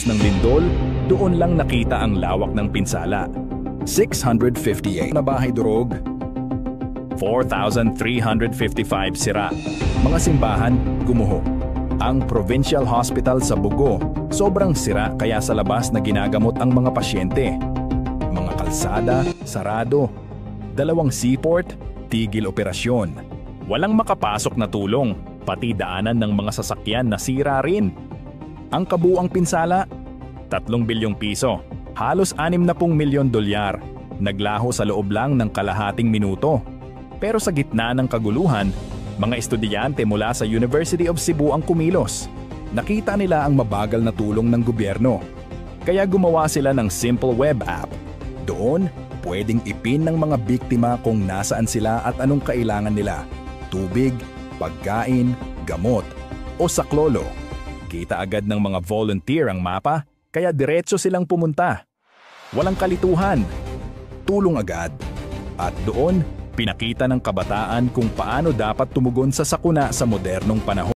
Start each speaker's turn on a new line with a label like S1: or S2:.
S1: ng lindol, doon lang nakita ang lawak ng pinsala. 658 na bahay durog, 4,355 sira. Mga simbahan, gumuho. Ang Provincial Hospital sa Bugo, sobrang sira kaya sa labas na ginagamot ang mga pasyente. Mga kalsada, sarado. 2 seaport, tigil operasyon. Walang makapasok na tulong, pati daanan ng mga sasakyan na sira rin. Ang kabuuang pinsala, 3 bilyong piso, halos 60 milyon dolyar. Naglaho sa loob lang ng kalahating minuto. Pero sa gitna ng kaguluhan, mga estudyante mula sa University of Cebu ang kumilos. Nakita nila ang mabagal na tulong ng gobyerno. Kaya gumawa sila ng simple web app. Doon, pwedeng ipin ng mga biktima kung nasaan sila at anong kailangan nila. Tubig, pagkain, gamot, o saklolo. Kita agad ng mga volunteer ang mapa, kaya diretso silang pumunta. Walang kalituhan. Tulong agad. At doon, pinakita ng kabataan kung paano dapat tumugon sa sakuna sa modernong panahon.